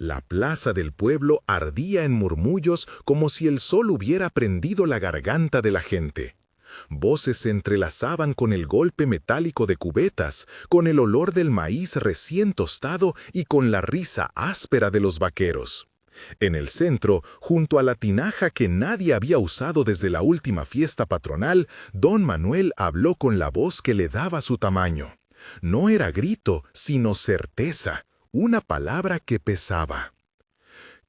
La plaza del pueblo ardía en murmullos como si el sol hubiera prendido la garganta de la gente. Voces se entrelazaban con el golpe metálico de cubetas, con el olor del maíz recién tostado y con la risa áspera de los vaqueros. En el centro, junto a la tinaja que nadie había usado desde la última fiesta patronal, don Manuel habló con la voz que le daba su tamaño. No era grito, sino certeza, una palabra que pesaba.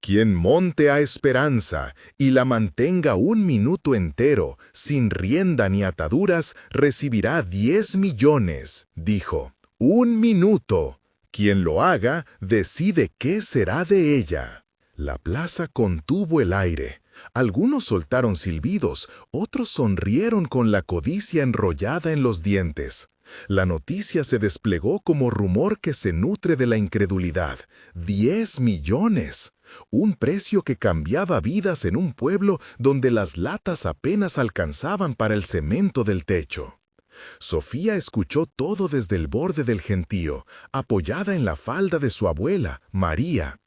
Quien monte a Esperanza y la mantenga 1 minuto entero, sin rienda ni ataduras, recibirá 10 millones, dijo. 1 minuto. Quien lo haga, decide qué será de ella. La plaza contuvo el aire. Algunos soltaron silbidos, otros sonrieron con la codicia enrollada en los dientes. La noticia se desplegó como rumor que se nutre de la incredulidad. 10 millones. Un precio que cambiaba vidas en un pueblo donde las latas apenas alcanzaban para el cemento del techo. Sofía escuchó todo desde el borde del gentío, apoyada en la falda de su abuela, María.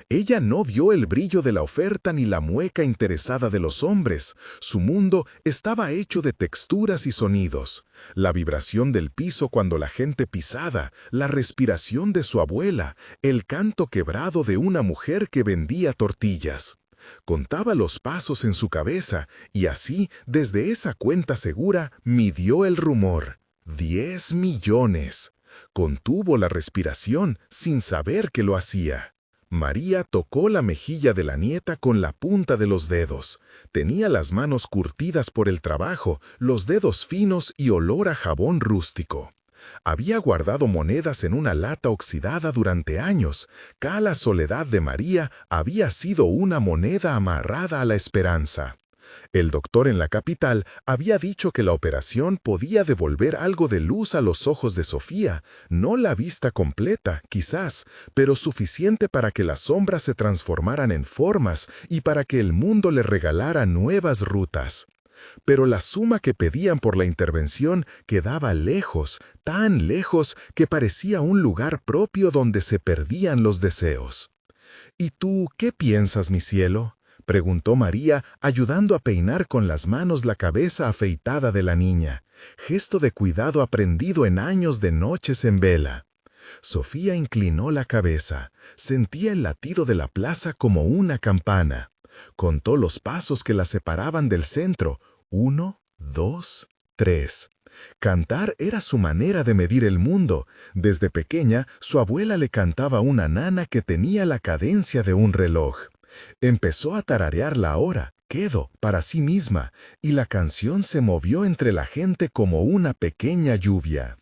Ella no vio el brillo de la oferta ni la mueca interesada de los hombres. Su mundo estaba hecho de texturas y sonidos. La vibración del piso cuando la gente pisaba, la respiración de su abuela, el canto quebrado de una mujer que vendía tortillas. Contaba los pasos en su cabeza y así, desde esa cuenta segura, midió el rumor. 10 millones. Contuvo la respiración sin saber que lo hacía. María tocó la mejilla de la nieta con la punta de los dedos. Tenía las manos curtidas por el trabajo, los dedos finos y olor a jabón rústico. Había guardado monedas en una lata oxidada durante años. Cada soledad de María había sido una moneda amarrada a la esperanza. El doctor en la capital había dicho que la operación podía devolver algo de luz a los ojos de Sofía, no la vista completa, quizás, pero suficiente para que las sombras se transformaran en formas y para que el mundo le regalara nuevas rutas. Pero la suma que pedían por la intervención quedaba lejos, tan lejos que parecía un lugar propio donde se perdían los deseos. ¿Y tú qué piensas, mi cielo?, preguntó María, ayudando a peinar con las manos la cabeza afeitada de la niña, gesto de cuidado aprendido en años de noches en vela. Sofía inclinó la cabeza, sentía el latido de la plaza como una campana. Contó los pasos que la separaban del centro, 1, 2, 3. Cantar era su manera de medir el mundo. Desde pequeña, su abuela le cantaba una nana que tenía la cadencia de un reloj. Empezó a tararear la hora, quedo, para sí misma, y la canción se movió entre la gente como una pequeña lluvia.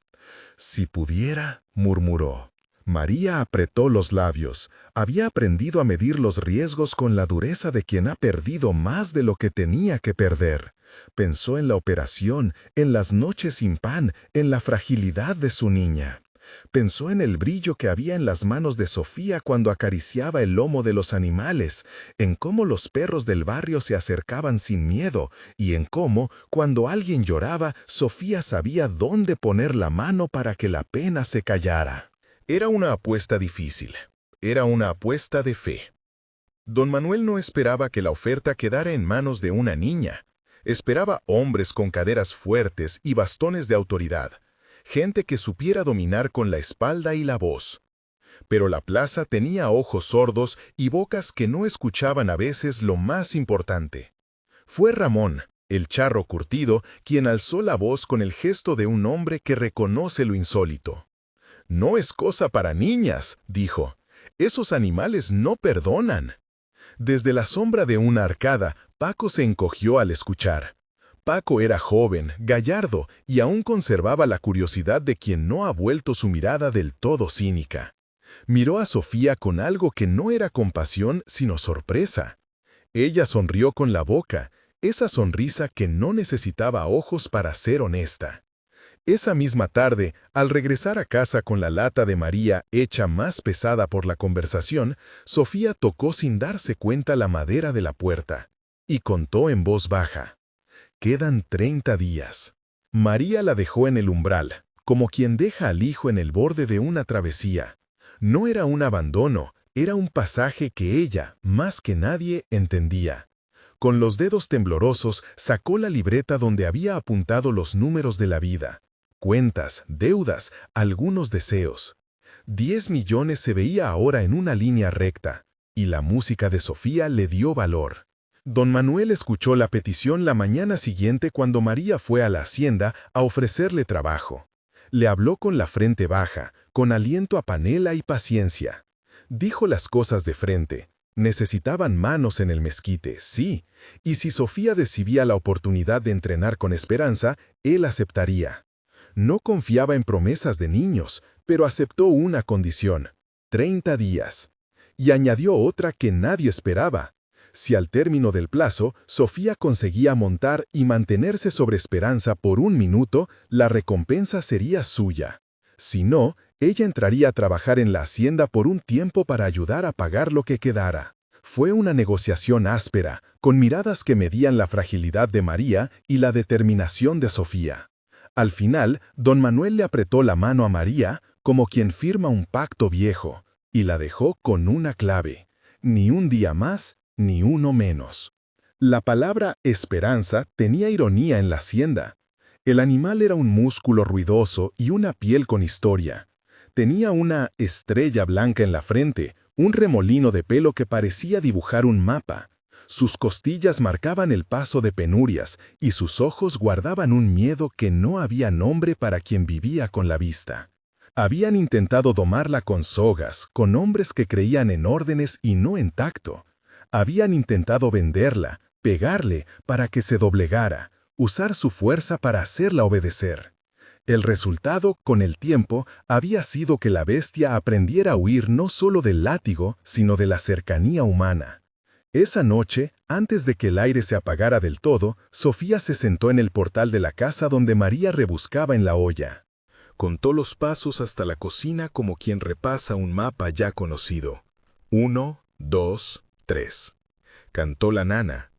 «Si pudiera», murmuró. María apretó los labios. Había aprendido a medir los riesgos con la dureza de quien ha perdido más de lo que tenía que perder. Pensó en la operación, en las noches sin pan, en la fragilidad de su niña. Pensó en el brillo que había en las manos de Sofía cuando acariciaba el lomo de los animales, en cómo los perros del barrio se acercaban sin miedo y en cómo, cuando alguien lloraba, Sofía sabía dónde poner la mano para que la pena se callara. Era una apuesta difícil. Era una apuesta de fe. Don Manuel no esperaba que la oferta quedara en manos de una niña. Esperaba hombres con caderas fuertes y bastones de autoridad. Gente que supiera dominar con la espalda y la voz. Pero la plaza tenía ojos sordos y bocas que no escuchaban a veces lo más importante. Fue Ramón, el charro curtido, quien alzó la voz con el gesto de un hombre que reconoce lo insólito. «No es cosa para niñas», dijo. «Esos animales no perdonan». Desde la sombra de una arcada, Paco se encogió al escuchar. Paco era joven, gallardo, y aún conservaba la curiosidad de quien no ha vuelto su mirada del todo cínica. Miró a Sofía con algo que no era compasión, sino sorpresa. Ella sonrió con la boca, esa sonrisa que no necesitaba ojos para ser honesta. Esa misma tarde, al regresar a casa con la lata de María hecha más pesada por la conversación, Sofía tocó sin darse cuenta la madera de la puerta y contó en voz baja. «Quedan 30 días». María la dejó en el umbral, como quien deja al hijo en el borde de una travesía. No era un abandono, Era un pasaje que ella, más que nadie, entendía. Con los dedos temblorosos sacó la libreta donde había apuntado los números de la vida. Cuentas, deudas, algunos deseos. 10 millones se veía ahora en una línea recta, y la música de Sofía le dio valor. Don Manuel escuchó la petición la mañana siguiente cuando María fue a la hacienda a ofrecerle trabajo. Le habló con la frente baja, con aliento a panela y paciencia. Dijo las cosas de frente. Necesitaban manos en el mezquite, sí, y si Sofía recibía la oportunidad de entrenar con Esperanza, él aceptaría. No confiaba en promesas de niños, pero aceptó una condición: 30 días. Y añadió otra que nadie esperaba. Si al término del plazo Sofía conseguía montar y mantenerse sobre Esperanza por 1 minuto, la recompensa sería suya. Si no, ella entraría a trabajar en la hacienda por un tiempo para ayudar a pagar lo que quedara. Fue una negociación áspera, con miradas que medían la fragilidad de María y la determinación de Sofía. Al final, don Manuel le apretó la mano a María como quien firma un pacto viejo, y la dejó con una clave: ni un día más, ni uno menos. La palabra esperanza tenía ironía en la hacienda. El animal era un músculo ruidoso y una piel con historia. Tenía una estrella blanca en la frente, un remolino de pelo que parecía dibujar un mapa. Sus costillas marcaban el paso de penurias y sus ojos guardaban un miedo que no había nombre para quien vivía con la vista. Habían intentado domarla con sogas, con hombres que creían en órdenes y no en tacto. Habían intentado venderla, pegarle para que se doblegara, usar su fuerza para hacerla obedecer. El resultado, con el tiempo, había sido que la bestia aprendiera a huir no solo del látigo, sino de la cercanía humana. Esa noche, antes de que el aire se apagara del todo, Sofía se sentó en el portal de la casa donde María rebuscaba en la olla. Contó los pasos hasta la cocina como quien repasa un mapa ya conocido. 1, 2, 3. Cantó la nana.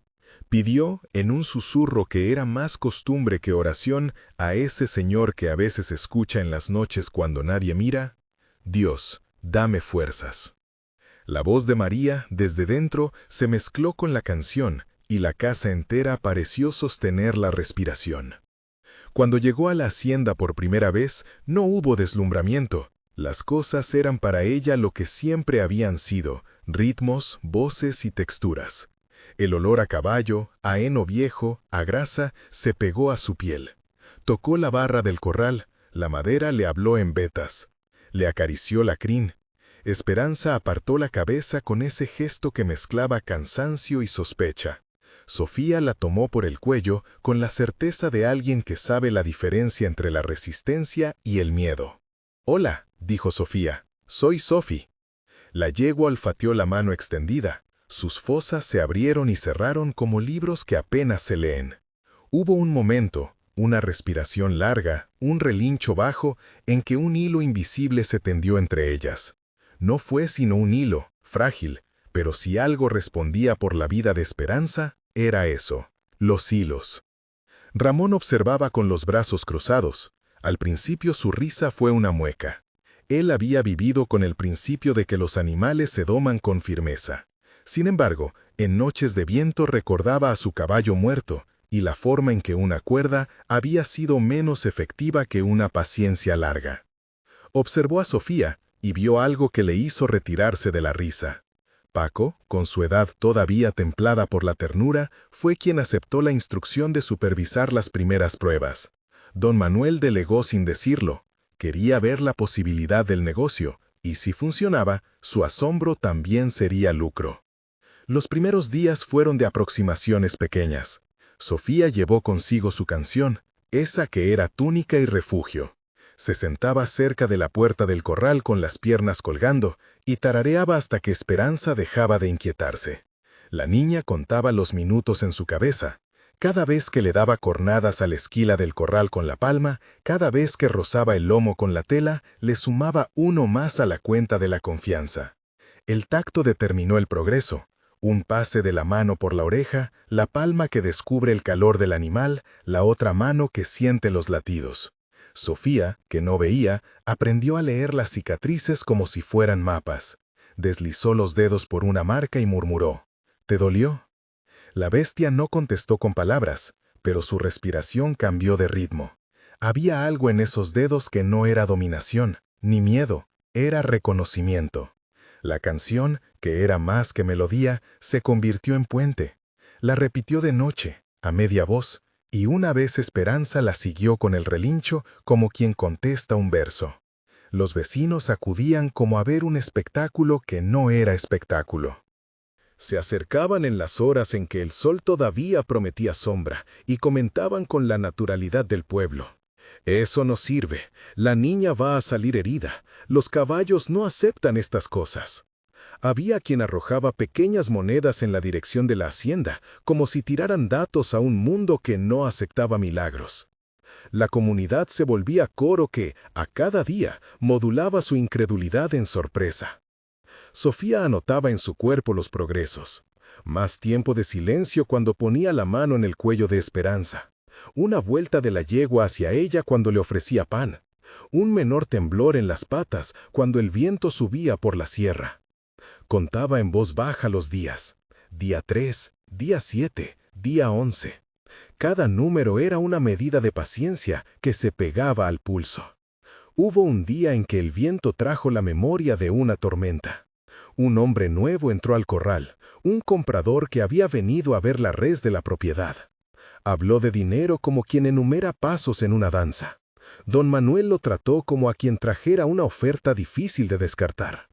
Pidió, en un susurro que era más costumbre que oración, a ese Señor que a veces escucha en las noches cuando nadie mira: Dios, dame fuerzas. La voz de María, desde dentro, se mezcló con la canción, y la casa entera pareció sostener la respiración. Cuando llegó a la hacienda por primera vez, no hubo deslumbramiento. Las cosas eran para ella lo que siempre habían sido: ritmos, voces y texturas. El olor a caballo, a heno viejo, a grasa, se pegó a su piel. Tocó la barra del corral, la madera le habló en vetas. Le acarició la crin. Esperanza apartó la cabeza con ese gesto que mezclaba cansancio y sospecha. Sofía la tomó por el cuello con la certeza de alguien que sabe la diferencia entre la resistencia y el miedo. «Hola», dijo Sofía, «soy Sofi». La yegua olfateó la mano extendida. Sus fosas se abrieron y cerraron como libros que apenas se leen. Hubo un momento, una respiración larga, un relincho bajo, en que un hilo invisible se tendió entre ellas. No fue sino un hilo, frágil, pero si algo respondía por la vida de Esperanza, era eso: los hilos. Ramón observaba con los brazos cruzados. Al principio su risa fue una mueca. Él había vivido con el principio de que los animales se doman con firmeza. Sin embargo, en noches de viento recordaba a su caballo muerto, y la forma en que una cuerda había sido menos efectiva que una paciencia larga. Observó a Sofía y vio algo que le hizo retirarse de la risa. Paco, con su edad todavía templada por la ternura, fue quien aceptó la instrucción de supervisar las primeras pruebas. Don Manuel delegó sin decirlo. Quería ver la posibilidad del negocio, y si funcionaba, su asombro también sería lucro. Los primeros días fueron de aproximaciones pequeñas. Sofía llevó consigo su canción, esa que era túnica y refugio. Se sentaba cerca de la puerta del corral con las piernas colgando y tarareaba hasta que Esperanza dejaba de inquietarse. La niña contaba los minutos en su cabeza. Cada vez que le daba cornadas a la esquila del corral con la palma, cada vez que rozaba el lomo con la tela, le sumaba uno más a la cuenta de la confianza. El tacto determinó el progreso. Un pase de la mano por la oreja, la palma que descubre el calor del animal, la otra mano que siente los latidos. Sofía, que no veía, aprendió a leer las cicatrices como si fueran mapas. Deslizó los dedos por una marca y murmuró: «¿Te dolió?». La bestia no contestó con palabras, pero su respiración cambió de ritmo. Había algo en esos dedos que no era dominación, ni miedo, era reconocimiento. La canción, que era más que melodía, se convirtió en puente. La repitió de noche, a media voz, y una vez Esperanza la siguió con el relincho como quien contesta un verso. Los vecinos acudían como a ver un espectáculo que no era espectáculo. Se acercaban en las horas en que el sol todavía prometía sombra y comentaban con la naturalidad del pueblo: «Eso no sirve, la niña va a salir herida, los caballos no aceptan estas cosas». Había quien arrojaba pequeñas monedas en la dirección de la hacienda, como si tiraran datos a un mundo que no aceptaba milagros. La comunidad se volvía coro que, a cada día, modulaba su incredulidad en sorpresa. Sofía anotaba en su cuerpo los progresos. Más tiempo de silencio cuando ponía la mano en el cuello de Esperanza. Una vuelta de la yegua hacia ella cuando le ofrecía pan. Un menor temblor en las patas cuando el viento subía por la sierra. Contaba en voz baja los días. Día 3, día 7, día 11. Cada número era una medida de paciencia que se pegaba al pulso. Hubo un día en que el viento trajo la memoria de una tormenta. Un hombre nuevo entró al corral, un comprador que había venido a ver la res de la propiedad. Habló de dinero como quien enumera pasos en una danza. Don Manuel lo trató como a quien trajera una oferta difícil de descartar.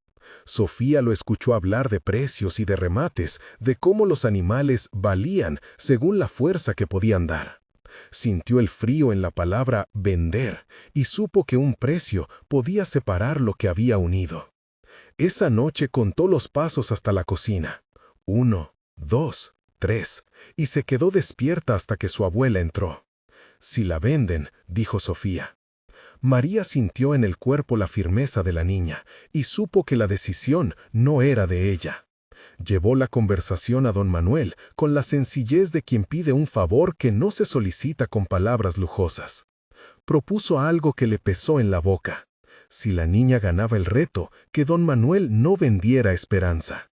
Sofía lo escuchó hablar de precios y de remates, de cómo los animales valían según la fuerza que podían dar. Sintió el frío en la palabra vender y supo que un precio podía separar lo que había unido. Esa noche contó los pasos hasta la cocina. 1, 2, 3, y se quedó despierta hasta que su abuela entró. «Si la venden», dijo Sofía. María sintió en el cuerpo la firmeza de la niña y supo que la decisión no era de ella. Llevó la conversación a don Manuel con la sencillez de quien pide un favor que no se solicita con palabras lujosas. Propuso algo que le pesó en la boca. Si la niña ganaba el reto, que don Manuel no vendiera Esperanza.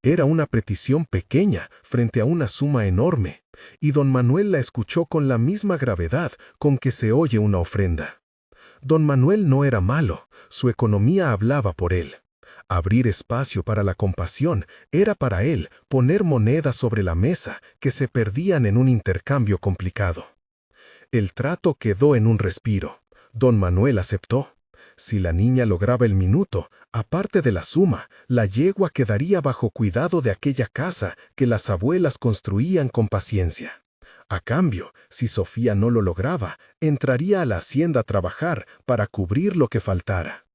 Era una petición pequeña frente a una suma enorme, y don Manuel la escuchó con la misma gravedad con que se oye una ofrenda. Don Manuel no era malo, su economía hablaba por él. Abrir espacio para la compasión era para él poner monedas sobre la mesa que se perdían en un intercambio complicado. El trato quedó en un respiro. Don Manuel aceptó. Si la niña lograba el minuto, aparte de la suma, la yegua quedaría bajo cuidado de aquella casa que las abuelas construían con paciencia. A cambio, si Sofía no lo lograba, entraría a la hacienda a trabajar para cubrir lo que faltara.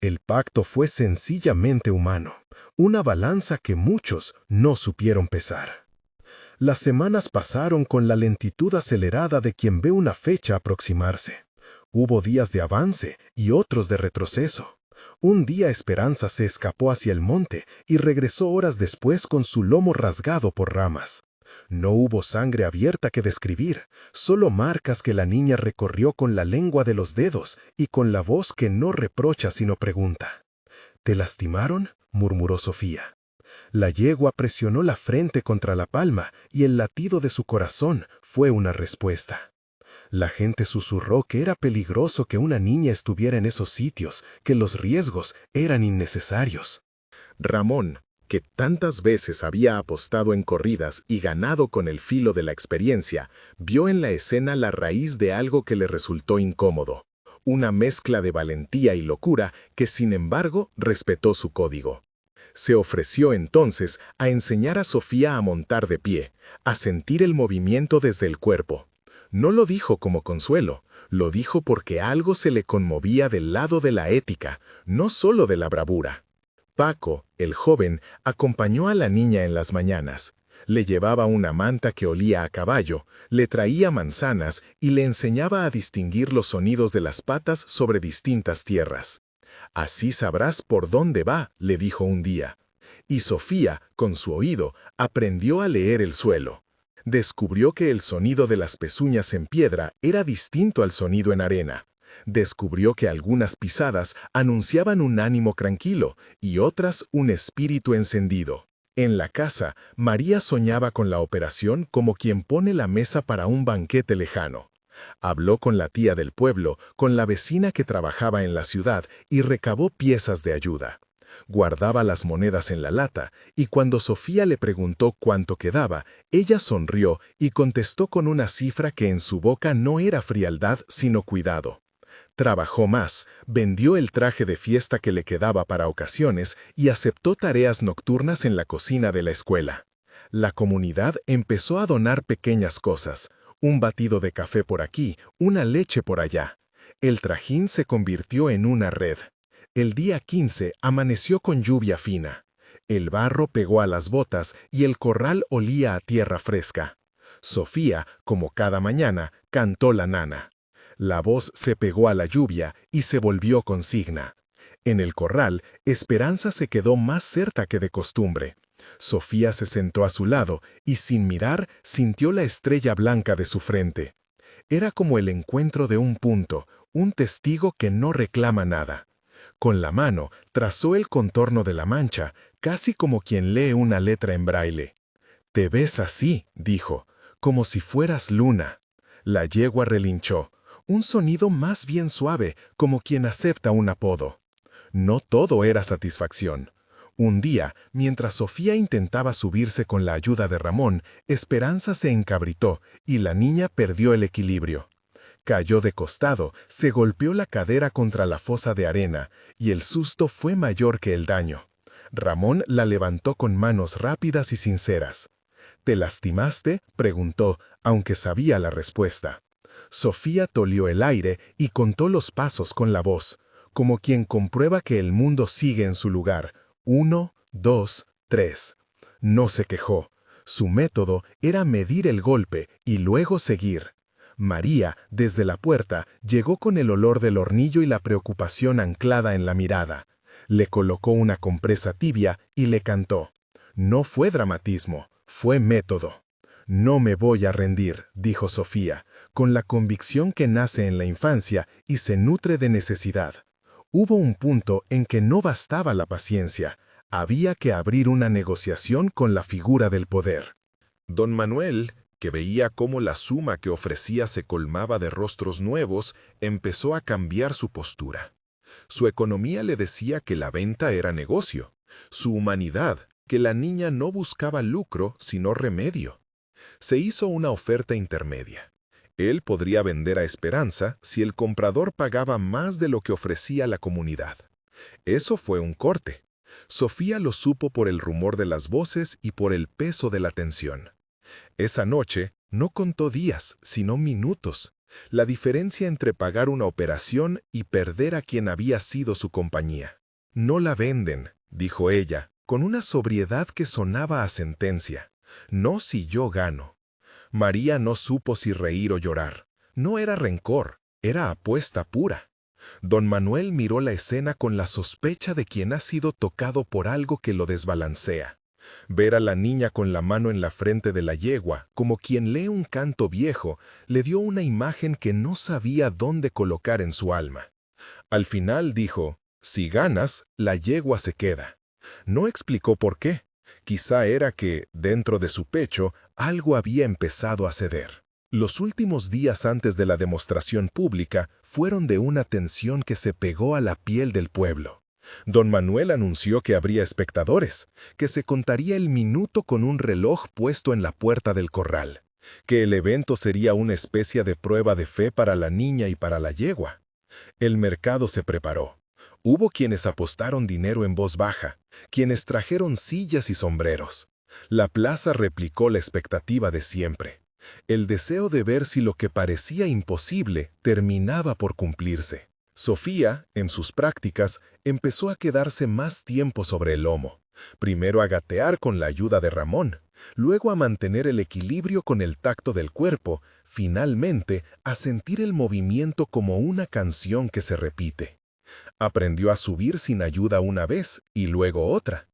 El pacto fue sencillamente humano, una balanza que muchos no supieron pesar. Las semanas pasaron con la lentitud acelerada de quien ve una fecha aproximarse. Hubo días de avance y otros de retroceso. Un día Esperanza se escapó hacia el monte y regresó horas después con su lomo rasgado por ramas. No hubo sangre abierta que describir, solo marcas que la niña recorrió con la lengua de los dedos y con la voz que no reprocha sino pregunta. «¿Te lastimaron?», murmuró Sofía. La yegua presionó la frente contra la palma y el latido de su corazón fue una respuesta. La gente susurró que era peligroso que una niña estuviera en esos sitios, que los riesgos eran innecesarios. Ramón, que tantas veces había apostado en corridas y ganado con el filo de la experiencia, vio en la escena la raíz de algo que le resultó incómodo, una mezcla de valentía y locura que, sin embargo, respetó su código. Se ofreció entonces a enseñar a Sofía a montar de pie, a sentir el movimiento desde el cuerpo. No lo dijo como consuelo, lo dijo porque algo se le conmovía del lado de la ética, no solo de la bravura. Paco, el joven, acompañó a la niña en las mañanas. Le llevaba una manta que olía a caballo, le traía manzanas y le enseñaba a distinguir los sonidos de las patas sobre distintas tierras. «Así sabrás por dónde va», le dijo un día. Y Sofía, con su oído, aprendió a leer el suelo. Descubrió que el sonido de las pezuñas en piedra era distinto al sonido en arena. Descubrió que algunas pisadas anunciaban un ánimo tranquilo y otras un espíritu encendido. En la casa, María soñaba con la operación como quien pone la mesa para un banquete lejano. Habló con la tía del pueblo, con la vecina que trabajaba en la ciudad y recabó piezas de ayuda. Guardaba las monedas en la lata y cuando Sofía le preguntó cuánto quedaba, ella sonrió y contestó con una cifra que en su boca no era frialdad sino cuidado. Trabajó más, vendió el traje de fiesta que le quedaba para ocasiones y aceptó tareas nocturnas en la cocina de la escuela. La comunidad empezó a donar pequeñas cosas, un batido de café por aquí, una leche por allá. El trajín se convirtió en una red. El día 15 amaneció con lluvia fina. El barro pegó a las botas y el corral olía a tierra fresca. Sofía, como cada mañana, cantó la nana. La voz se pegó a la lluvia y se volvió consigna. En el corral, Esperanza se quedó más cerca que de costumbre. Sofía se sentó a su lado y sin mirar sintió la estrella blanca de su frente. Era como el encuentro de un punto, un testigo que no reclama nada. Con la mano trazó el contorno de la mancha, casi como quien lee una letra en braille. «Te ves así», dijo, «como si fueras luna». La yegua relinchó, un sonido más bien suave, como quien acepta un apodo. No todo era satisfacción. Un día, mientras Sofía intentaba subirse con la ayuda de Ramón, Esperanza se encabritó y la niña perdió el equilibrio. Cayó de costado, se golpeó la cadera contra la fosa de arena y el susto fue mayor que el daño. Ramón la levantó con manos rápidas y sinceras. «¿Te lastimaste?», preguntó, aunque sabía la respuesta. Sofía tolió el aire y contó los pasos con la voz, como quien comprueba que el mundo sigue en su lugar. 1, 2, 3. No se quejó. Su método era medir el golpe y luego seguir. María, desde la puerta, llegó con el olor del hornillo y la preocupación anclada en la mirada. Le colocó una compresa tibia y le cantó. No fue dramatismo, fue método. «No me voy a rendir», dijo Sofía, con la convicción que nace en la infancia y se nutre de necesidad. Hubo un punto en que no bastaba la paciencia, había que abrir una negociación con la figura del poder. Don Manuel, que veía cómo la suma que ofrecía se colmaba de rostros nuevos, empezó a cambiar su postura. Su economía le decía que la venta era negocio, su humanidad, que la niña no buscaba lucro sino remedio. Se hizo una oferta intermedia. Él podría vender a Esperanza si el comprador pagaba más de lo que ofrecía la comunidad. Eso fue un corte. Sofía lo supo por el rumor de las voces y por el peso de la tensión. Esa noche no contó días, sino minutos. La diferencia entre pagar una operación y perder a quien había sido su compañía. «No la venden», dijo ella, con una sobriedad que sonaba a sentencia. «No si yo gano». María no supo si reír o llorar. No era rencor, era apuesta pura. Don Manuel miró la escena con la sospecha de quien ha sido tocado por algo que lo desbalancea. Ver a la niña con la mano en la frente de la yegua, como quien lee un canto viejo, le dio una imagen que no sabía dónde colocar en su alma. Al final dijo, «Si ganas, la yegua se queda». No explicó por qué. Quizá era que, dentro de su pecho, algo había empezado a ceder. Los últimos días antes de la demostración pública fueron de una tensión que se pegó a la piel del pueblo. Don Manuel anunció que habría espectadores, que se contaría el minuto con un reloj puesto en la puerta del corral, que el evento sería una especie de prueba de fe para la niña y para la yegua. El mercado se preparó. Hubo quienes apostaron dinero en voz baja, quienes trajeron sillas y sombreros. La plaza replicó la expectativa de siempre. El deseo de ver si lo que parecía imposible terminaba por cumplirse. Sofía, en sus prácticas, empezó a quedarse más tiempo sobre el lomo. Primero a gatear con la ayuda de Ramón, luego a mantener el equilibrio con el tacto del cuerpo, finalmente a sentir el movimiento como una canción que se repite. Aprendió a subir sin ayuda una vez y luego otra.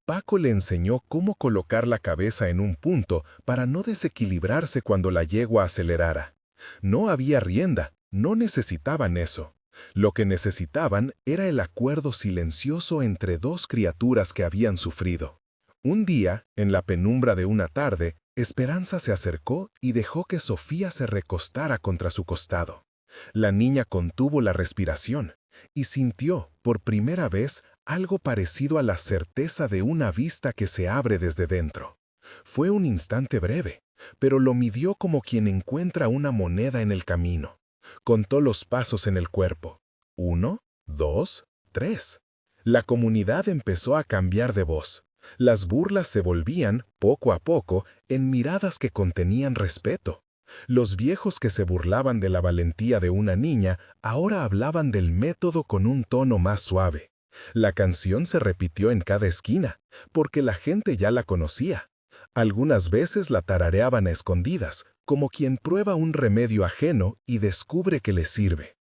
Paco le enseñó cómo colocar la cabeza en un punto para no desequilibrarse cuando la yegua acelerara. No había rienda, No necesitaban eso. Lo que necesitaban era el acuerdo silencioso entre dos criaturas que habían sufrido. Un día, en la penumbra de una tarde, Esperanza se acercó y dejó que Sofía se recostara contra su costado. La niña contuvo la respiración y sintió, por primera vez, algo parecido a la certeza de una vista que se abre desde dentro. Fue un instante breve, pero lo midió como quien encuentra una moneda en el camino. Contó los pasos en el cuerpo. 1, 2, 3. La comunidad empezó a cambiar de voz. Las burlas se volvían, poco a poco, en miradas que contenían respeto. Los viejos que se burlaban de la valentía de una niña ahora hablaban del método con un tono más suave. La canción se repitió en cada esquina, porque la gente ya la conocía. Algunas veces la tarareaban a escondidas, como quien prueba un remedio ajeno y descubre que le sirve.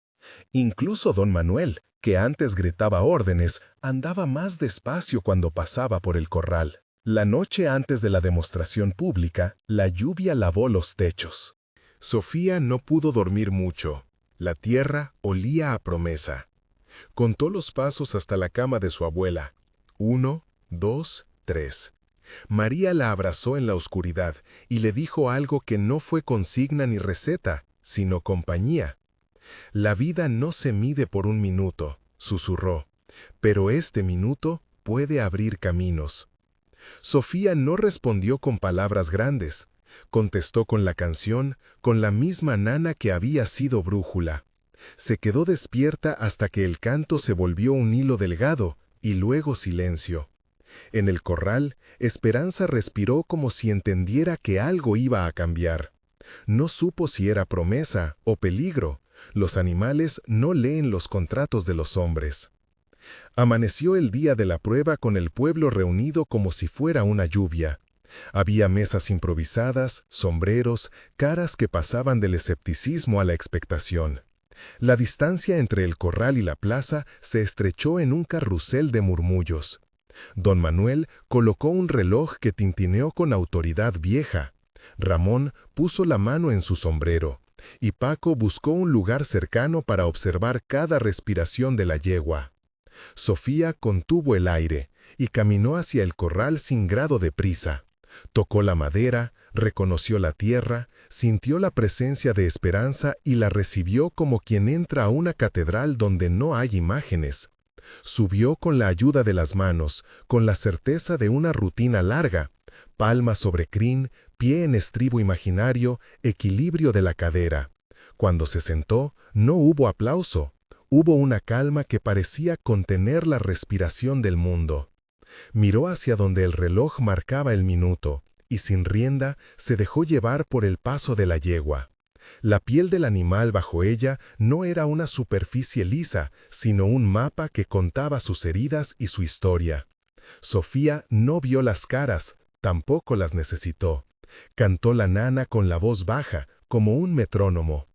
Incluso don Manuel, que antes gritaba órdenes, andaba más despacio cuando pasaba por el corral. La noche antes de la demostración pública, la lluvia lavó los techos. Sofía no pudo dormir mucho. La tierra olía a promesa. Contó los pasos hasta la cama de su abuela. 1, 2, 3. María la abrazó en la oscuridad y le dijo algo que no fue consigna ni receta, sino compañía. La vida no se mide por un minuto, susurró, pero este minuto puede abrir caminos. Sofía no respondió con palabras grandes, contestó con la canción, con la misma nana que había sido brújula. Se quedó despierta hasta que el canto se volvió un hilo delgado y luego silencio. En el corral, Esperanza respiró como si entendiera que algo iba a cambiar. No supo si era promesa o peligro. Los animales no leen los contratos de los hombres. Amaneció el día de la prueba con el pueblo reunido como si fuera una lluvia. Había mesas improvisadas, sombreros, caras que pasaban del escepticismo a la expectación. La distancia entre el corral y la plaza se estrechó en un carrusel de murmullos. Don Manuel colocó un reloj que tintineó con autoridad vieja. Ramón puso la mano en su sombrero, y Paco buscó un lugar cercano para observar cada respiración de la yegua. Sofía contuvo el aire y caminó hacia el corral sin grado de prisa. Tocó la madera, reconoció la tierra, sintió la presencia de Esperanza y la recibió como quien entra a una catedral donde no hay imágenes. Subió con la ayuda de las manos, con la certeza de una rutina larga, palma sobre crin, pie en estribo imaginario, equilibrio de la cadera. Cuando se sentó, no hubo aplauso, hubo una calma que parecía contener la respiración del mundo. Miró hacia donde el reloj marcaba el minuto, y sin rienda se dejó llevar por el paso de la yegua. La piel del animal bajo ella no era una superficie lisa, sino un mapa que contaba sus heridas y su historia. Sofía no vio las caras, tampoco las necesitó. Cantó la nana con la voz baja, como un metrónomo.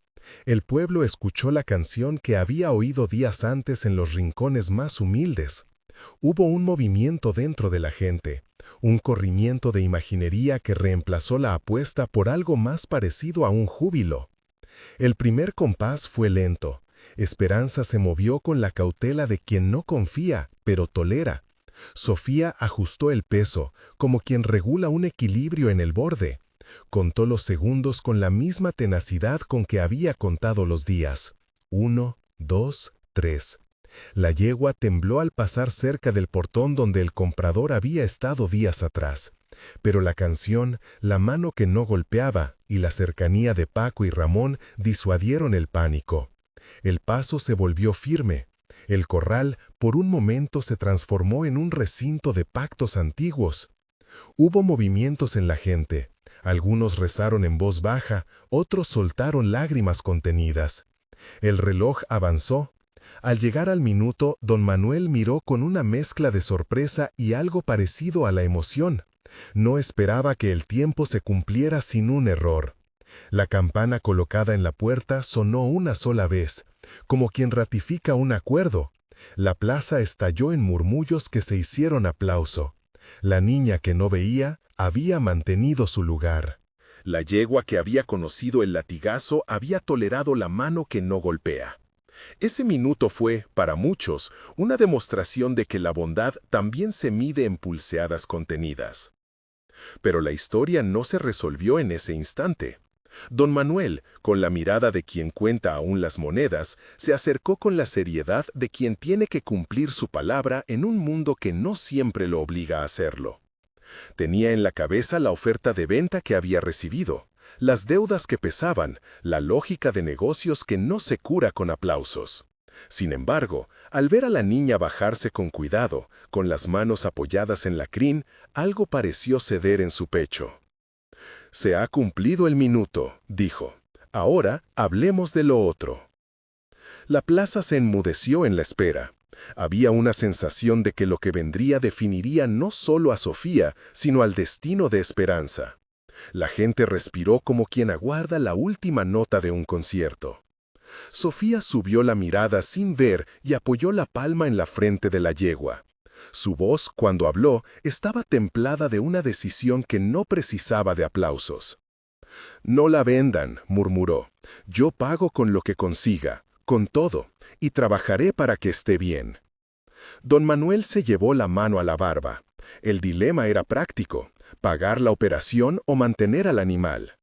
El pueblo escuchó la canción que había oído días antes en los rincones más humildes. Hubo un movimiento dentro de la gente, un corrimiento de imaginería que reemplazó la apuesta por algo más parecido a un júbilo. El primer compás fue lento. Esperanza se movió con la cautela de quien no confía, pero tolera. Sofía ajustó el peso, como quien regula un equilibrio en el borde. Contó los segundos con la misma tenacidad con que había contado los días. 1, 2, 3. La yegua tembló al pasar cerca del portón donde el comprador había estado días atrás. Pero la canción, la mano que no golpeaba y la cercanía de Paco y Ramón disuadieron el pánico. El paso se volvió firme. El corral, por un momento, se transformó en un recinto de pactos antiguos. Hubo movimientos en la gente. Algunos rezaron en voz baja, otros soltaron lágrimas contenidas. El reloj avanzó. Al llegar al minuto, don Manuel miró con una mezcla de sorpresa y algo parecido a la emoción. No esperaba que el tiempo se cumpliera sin un error. La campana colocada en la puerta sonó una sola vez, como quien ratifica un acuerdo. La plaza estalló en murmullos que se hicieron aplauso. La niña que no veía había mantenido su lugar. La yegua que había conocido el latigazo había tolerado la mano que no golpea. Ese minuto fue, para muchos, una demostración de que la bondad también se mide en pulseadas contenidas. Pero la historia no se resolvió en ese instante. Don Manuel, con la mirada de quien cuenta aún las monedas, se acercó con la seriedad de quien tiene que cumplir su palabra en un mundo que no siempre lo obliga a hacerlo. Tenía en la cabeza la oferta de venta que había recibido, las deudas que pesaban, la lógica de negocios que no se cura con aplausos. Sin embargo, al ver a la niña bajarse con cuidado, con las manos apoyadas en la crin, algo pareció ceder en su pecho. «Se ha cumplido el minuto», dijo. «Ahora hablemos de lo otro». La plaza se enmudeció en la espera. Había una sensación de que lo que vendría definiría no solo a Sofía, sino al destino de Esperanza. La gente respiró como quien aguarda la última nota de un concierto. Sofía subió la mirada sin ver y apoyó la palma en la frente de la yegua. Su voz, cuando habló, estaba templada de una decisión que no precisaba de aplausos. «No la vendan», murmuró. «Yo pago con lo que consiga, con todo, y trabajaré para que esté bien». Don Manuel se llevó la mano a la barba. El dilema era práctico: pagar la operación o mantener al animal.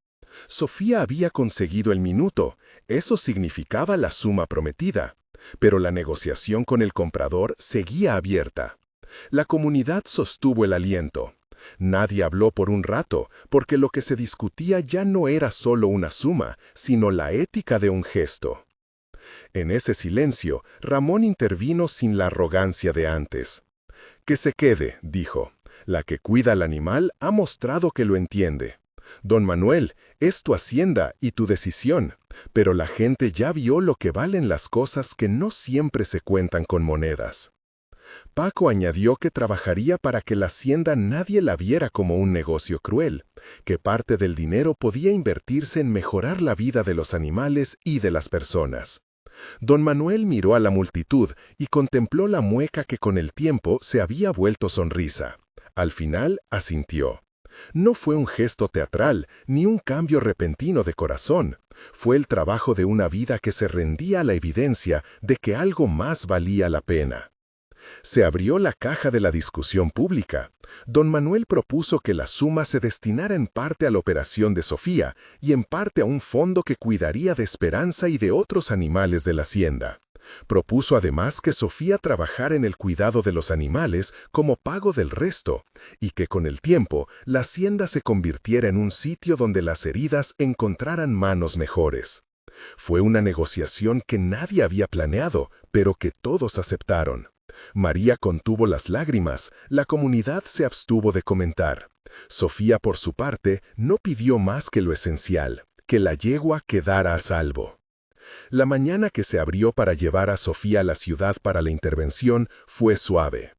Sofía había conseguido el minuto, eso significaba la suma prometida, pero la negociación con el comprador seguía abierta. La comunidad sostuvo el aliento. Nadie habló por un rato, porque lo que se discutía ya no era solo una suma, sino la ética de un gesto. En ese silencio, Ramón intervino sin la arrogancia de antes. «Que se quede», dijo. «La que cuida al animal ha mostrado que lo entiende. Don Manuel, es tu hacienda y tu decisión, pero la gente ya vio lo que valen las cosas que no siempre se cuentan con monedas». Paco añadió que trabajaría para que la hacienda nadie la viera como un negocio cruel, que parte del dinero podía invertirse en mejorar la vida de los animales y de las personas. Don Manuel miró a la multitud y contempló la mueca que con el tiempo se había vuelto sonrisa. Al final asintió. No fue un gesto teatral, ni un cambio repentino de corazón. Fue el trabajo de una vida que se rendía a la evidencia de que algo más valía la pena. Se abrió la caja de la discusión pública. Don Manuel propuso que la suma se destinara en parte a la operación de Sofía y en parte a un fondo que cuidaría de Esperanza y de otros animales de la hacienda. Propuso además que Sofía trabajara en el cuidado de los animales como pago del resto, y que con el tiempo la hacienda se convirtiera en un sitio donde las heridas encontraran manos mejores. Fue una negociación que nadie había planeado, pero que todos aceptaron. María contuvo las lágrimas, la comunidad se abstuvo de comentar. Sofía, por su parte, no pidió más que lo esencial, que la yegua quedara a salvo. La mañana que se abrió para llevar a Sofía a la ciudad para la intervención fue suave.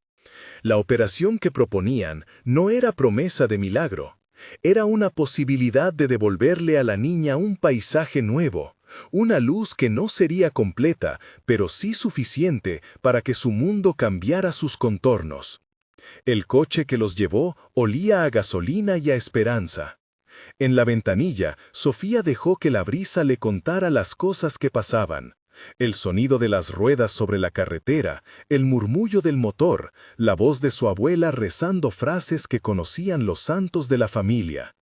La operación que proponían no era promesa de milagro, era una posibilidad de devolverle a la niña un paisaje nuevo. Una luz que no sería completa, pero sí suficiente para que su mundo cambiara sus contornos. El coche que los llevó olía a gasolina y a esperanza. En la ventanilla, Sofía dejó que la brisa le contara las cosas que pasaban. El sonido de las ruedas sobre la carretera, el murmullo del motor, la voz de su abuela rezando frases que conocían los santos de la familia.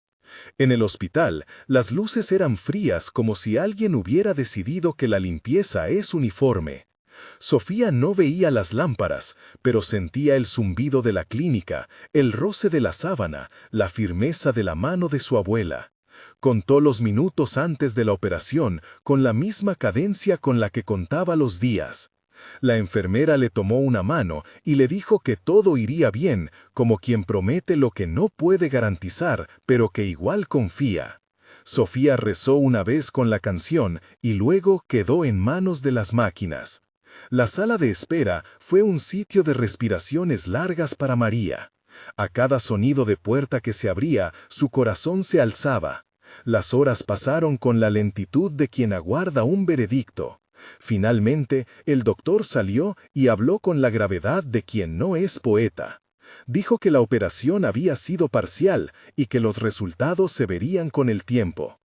En el hospital, las luces eran frías como si alguien hubiera decidido que la limpieza es uniforme. Sofía no veía las lámparas, pero sentía el zumbido de la clínica, el roce de la sábana, la firmeza de la mano de su abuela. Contó los minutos antes de la operación con la misma cadencia con la que contaba los días. La enfermera le tomó una mano y le dijo que todo iría bien, como quien promete lo que no puede garantizar, pero que igual confía. Sofía rezó una vez con la canción y luego quedó en manos de las máquinas. La sala de espera fue un sitio de respiraciones largas para María. A cada sonido de puerta que se abría, su corazón se alzaba. Las horas pasaron con la lentitud de quien aguarda un veredicto. Finalmente, el doctor salió y habló con la gravedad de quien no es poeta. Dijo que la operación había sido parcial y que los resultados se verían con el tiempo.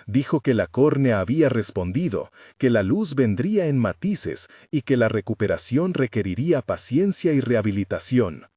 Dijo que la córnea había respondido, que la luz vendría en matices y que la recuperación requeriría paciencia y rehabilitación.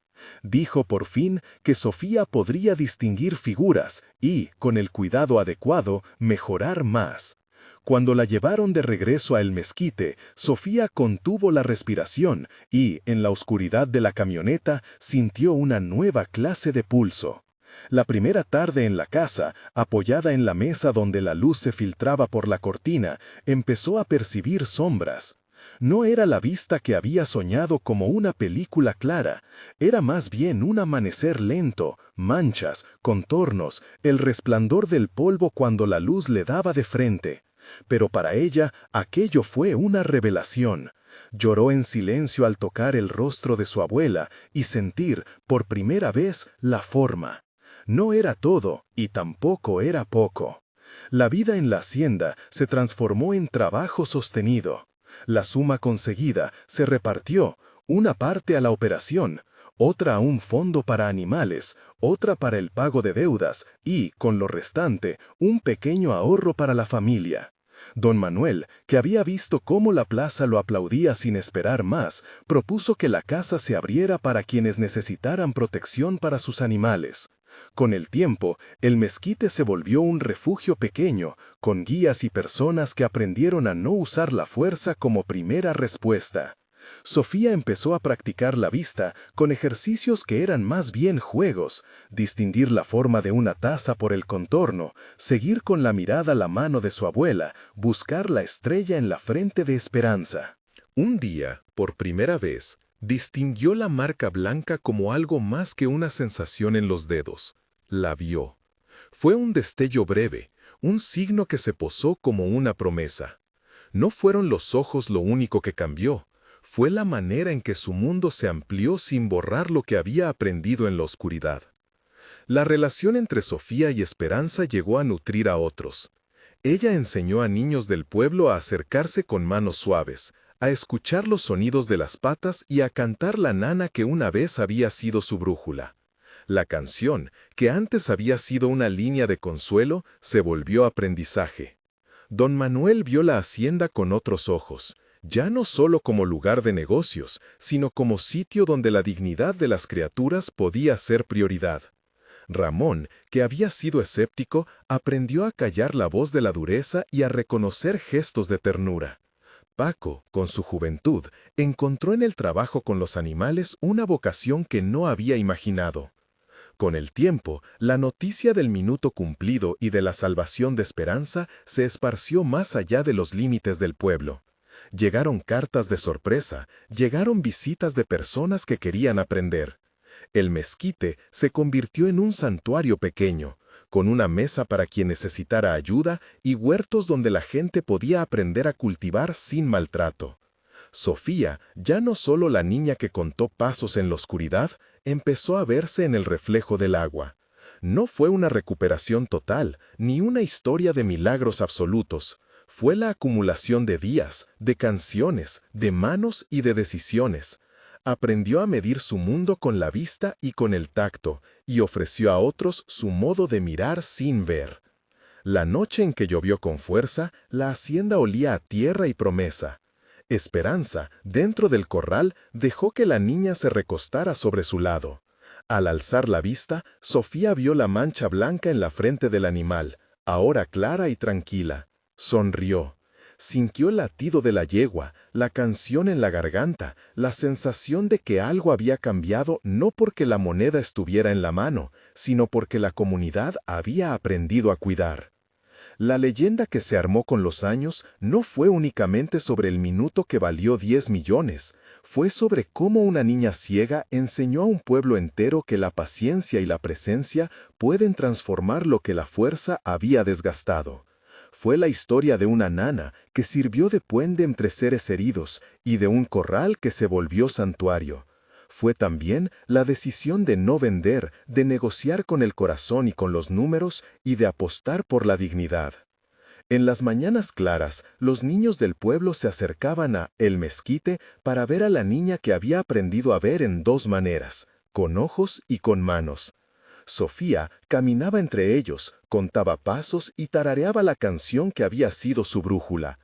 Dijo por fin que Sofía podría distinguir figuras y, con el cuidado adecuado, mejorar más. Cuando la llevaron de regreso a El Mezquite, Sofía contuvo la respiración y, en la oscuridad de la camioneta, sintió una nueva clase de pulso. La primera tarde en la casa, apoyada en la mesa donde la luz se filtraba por la cortina, empezó a percibir sombras. No era la vista que había soñado como una película clara, era más bien un amanecer lento, manchas, contornos, el resplandor del polvo cuando la luz le daba de frente. Pero para ella aquello fue una revelación. Lloró en silencio al tocar el rostro de su abuela y sentir, por primera vez, la forma. No era todo y tampoco era poco. La vida en la hacienda se transformó en trabajo sostenido. La suma conseguida se repartió, una parte a la operación, otra a un fondo para animales, otra para el pago de deudas y, con lo restante, un pequeño ahorro para la familia. Don Manuel, que había visto cómo la plaza lo aplaudía sin esperar más, propuso que la casa se abriera para quienes necesitaran protección para sus animales. Con el tiempo, el mezquite se volvió un refugio pequeño, con guías y personas que aprendieron a no usar la fuerza como primera respuesta. Sofía empezó a practicar la vista con ejercicios que eran más bien juegos, distinguir la forma de una taza por el contorno, seguir con la mirada la mano de su abuela, buscar la estrella en la frente de Esperanza. Un día, por primera vez, distinguió la marca blanca como algo más que una sensación en los dedos. La vio. Fue un destello breve, un signo que se posó como una promesa. No fueron los ojos lo único que cambió. Fue la manera en que su mundo se amplió sin borrar lo que había aprendido en la oscuridad. La relación entre Sofía y Esperanza llegó a nutrir a otros. Ella enseñó a niños del pueblo a acercarse con manos suaves, a escuchar los sonidos de las patas y a cantar la nana que una vez había sido su brújula. La canción, que antes había sido una línea de consuelo, se volvió aprendizaje. Don Manuel vio la hacienda con otros ojos, ya no solo como lugar de negocios, sino como sitio donde la dignidad de las criaturas podía ser prioridad. Ramón, que había sido escéptico, aprendió a callar la voz de la dureza y a reconocer gestos de ternura. Paco, con su juventud, encontró en el trabajo con los animales una vocación que no había imaginado. Con el tiempo, la noticia del minuto cumplido y de la salvación de Esperanza se esparció más allá de los límites del pueblo. Llegaron cartas de sorpresa, llegaron visitas de personas que querían aprender. El mezquite se convirtió en un santuario pequeño, con una mesa para quien necesitara ayuda y huertos donde la gente podía aprender a cultivar sin maltrato. Sofía, ya no solo la niña que contó pasos en la oscuridad, empezó a verse en el reflejo del agua. No fue una recuperación total, ni una historia de milagros absolutos. Fue la acumulación de días, de canciones, de manos y de decisiones. Aprendió a medir su mundo con la vista y con el tacto, y ofreció a otros su modo de mirar sin ver. La noche en que llovió con fuerza, la hacienda olía a tierra y promesa. Esperanza, dentro del corral, dejó que la niña se recostara sobre su lado. Al alzar la vista, Sofía vio la mancha blanca en la frente del animal, ahora clara y tranquila. Sonrió. Sintió el latido de la yegua, la canción en la garganta, la sensación de que algo había cambiado no porque la moneda estuviera en la mano, sino porque la comunidad había aprendido a cuidar. La leyenda que se armó con los años no fue únicamente sobre el minuto que valió 10 millones, fue sobre cómo una niña ciega enseñó a un pueblo entero que la paciencia y la presencia pueden transformar lo que la fuerza había desgastado. Fue la historia de una nana que sirvió de puente entre seres heridos y de un corral que se volvió santuario. Fue también la decisión de no vender, de negociar con el corazón y con los números y de apostar por la dignidad. En las mañanas claras, los niños del pueblo se acercaban a El Mezquite para ver a la niña que había aprendido a ver en dos maneras, con ojos y con manos. Sofía caminaba entre ellos, contaba pasos y tarareaba la canción que había sido su brújula.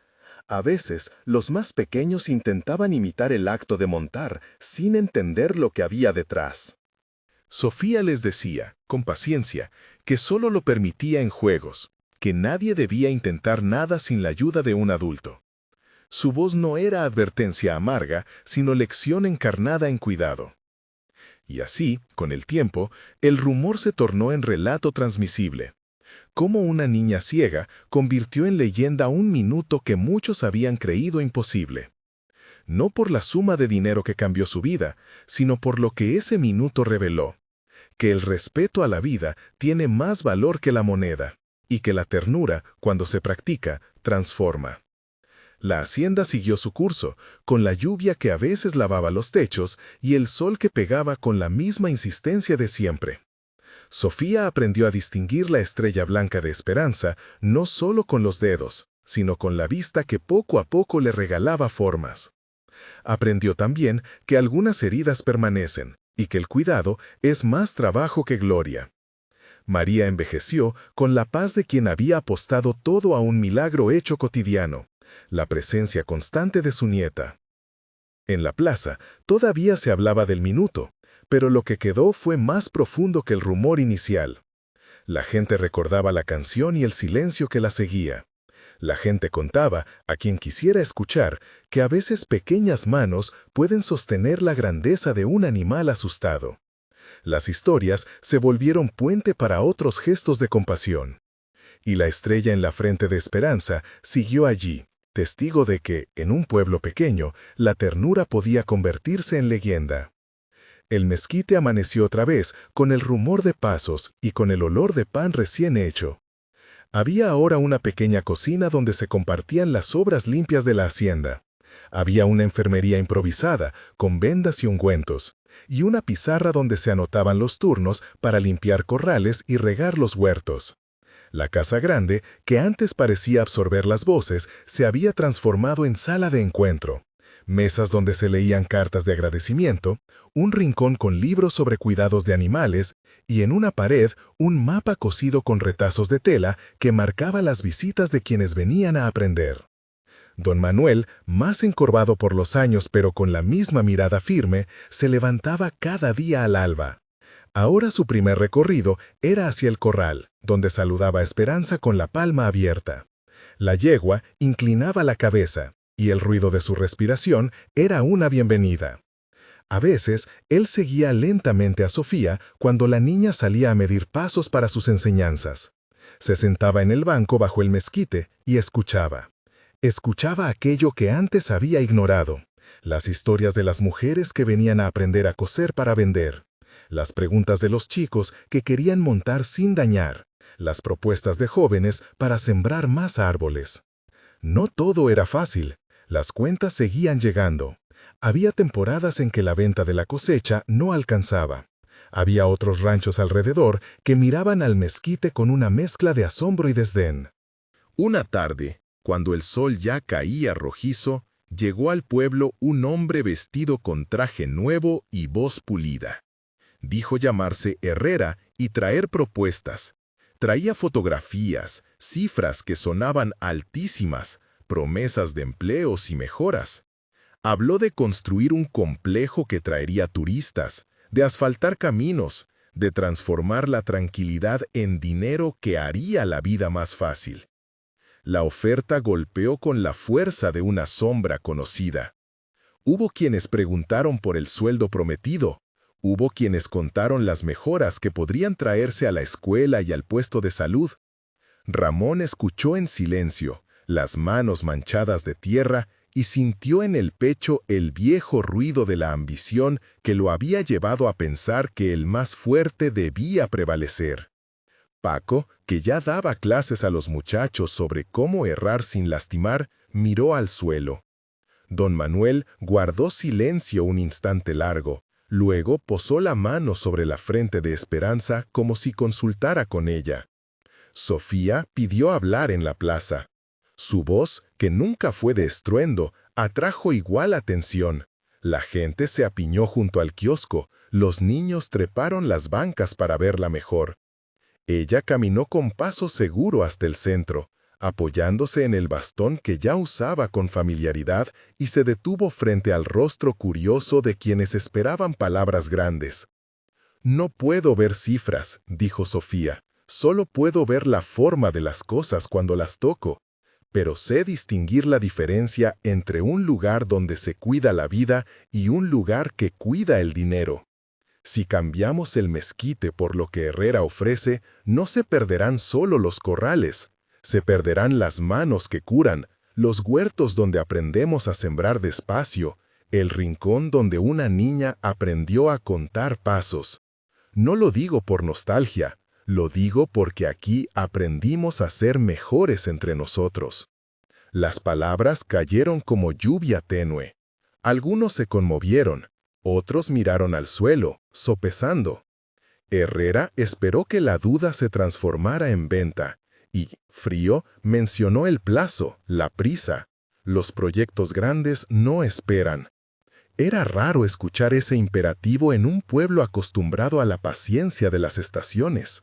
A veces, los más pequeños intentaban imitar el acto de montar, sin entender lo que había detrás. Sofía les decía, con paciencia, que solo lo permitía en juegos, que nadie debía intentar nada sin la ayuda de un adulto. Su voz no era advertencia amarga, sino lección encarnada en cuidado. Y así, con el tiempo, el rumor se tornó en relato transmisible. Cómo una niña ciega convirtió en leyenda un minuto que muchos habían creído imposible. No por la suma de dinero que cambió su vida, sino por lo que ese minuto reveló: que el respeto a la vida tiene más valor que la moneda, y que la ternura, cuando se practica, transforma. La hacienda siguió su curso, con la lluvia que a veces lavaba los techos y el sol que pegaba con la misma insistencia de siempre. Sofía aprendió a distinguir la estrella blanca de esperanza no solo con los dedos, sino con la vista que poco a poco le regalaba formas. Aprendió también que algunas heridas permanecen y que el cuidado es más trabajo que gloria. María envejeció con la paz de quien había apostado todo a un milagro hecho cotidiano: la presencia constante de su nieta. En la plaza todavía se hablaba del minuto, pero lo que quedó fue más profundo que el rumor inicial. La gente recordaba la canción y el silencio que la seguía. La gente contaba, a quien quisiera escuchar, que a veces pequeñas manos pueden sostener la grandeza de un animal asustado. Las historias se volvieron puente para otros gestos de compasión. Y la estrella en la frente de Esperanza siguió allí, testigo de que, en un pueblo pequeño, la ternura podía convertirse en leyenda. El mezquite amaneció otra vez, con el rumor de pasos y con el olor de pan recién hecho. Había ahora una pequeña cocina donde se compartían las sobras limpias de la hacienda. Había una enfermería improvisada, con vendas y ungüentos, y una pizarra donde se anotaban los turnos para limpiar corrales y regar los huertos. La casa grande, que antes parecía absorber las voces, se había transformado en sala de encuentro. Mesas donde se leían cartas de agradecimiento, un rincón con libros sobre cuidados de animales y en una pared un mapa cosido con retazos de tela que marcaba las visitas de quienes venían a aprender. Don Manuel, más encorvado por los años pero con la misma mirada firme, se levantaba cada día al alba. Ahora su primer recorrido era hacia el corral, donde saludaba a Esperanza con la palma abierta. La yegua inclinaba la cabeza, y el ruido de su respiración era una bienvenida. A veces, él seguía lentamente a Sofía cuando la niña salía a medir pasos para sus enseñanzas. Se sentaba en el banco bajo el mezquite y escuchaba. Escuchaba aquello que antes había ignorado: las historias de las mujeres que venían a aprender a coser para vender, las preguntas de los chicos que querían montar sin dañar, las propuestas de jóvenes para sembrar más árboles. No todo era fácil. Las cuentas seguían llegando. Había temporadas en que la venta de la cosecha no alcanzaba. Había otros ranchos alrededor que miraban al mezquite con una mezcla de asombro y desdén. Una tarde, cuando el sol ya caía rojizo, llegó al pueblo un hombre vestido con traje nuevo y voz pulida. Dijo llamarse Herrera y traer propuestas. Traía fotografías, cifras que sonaban altísimas, promesas de empleos y mejoras. Habló de construir un complejo que traería turistas, de asfaltar caminos, de transformar la tranquilidad en dinero que haría la vida más fácil. La oferta golpeó con la fuerza de una sombra conocida. Hubo quienes preguntaron por el sueldo prometido. Hubo quienes contaron las mejoras que podrían traerse a la escuela y al puesto de salud. Ramón escuchó en silencio, las manos manchadas de tierra, y sintió en el pecho el viejo ruido de la ambición que lo había llevado a pensar que el más fuerte debía prevalecer. Paco, que ya daba clases a los muchachos sobre cómo errar sin lastimar, miró al suelo. Don Manuel guardó silencio un instante largo, luego posó la mano sobre la frente de Esperanza como si consultara con ella. Sofía pidió hablar en la plaza. Su voz, que nunca fue de estruendo, atrajo igual atención. La gente se apiñó junto al kiosco, los niños treparon las bancas para verla mejor. Ella caminó con paso seguro hasta el centro, apoyándose en el bastón que ya usaba con familiaridad, y se detuvo frente al rostro curioso de quienes esperaban palabras grandes. «No puedo ver cifras», dijo Sofía, «solo puedo ver la forma de las cosas cuando las toco. Pero sé distinguir la diferencia entre un lugar donde se cuida la vida y un lugar que cuida el dinero. Si cambiamos el mezquite por lo que Herrera ofrece, no se perderán solo los corrales, se perderán las manos que curan, los huertos donde aprendemos a sembrar despacio, el rincón donde una niña aprendió a contar pasos. No lo digo por nostalgia, lo digo porque aquí aprendimos a ser mejores entre nosotros». Las palabras cayeron como lluvia tenue. Algunos se conmovieron, otros miraron al suelo, sopesando. Herrera esperó que la duda se transformara en venta, y, frío, mencionó el plazo, la prisa. Los proyectos grandes no esperan. Era raro escuchar ese imperativo en un pueblo acostumbrado a la paciencia de las estaciones.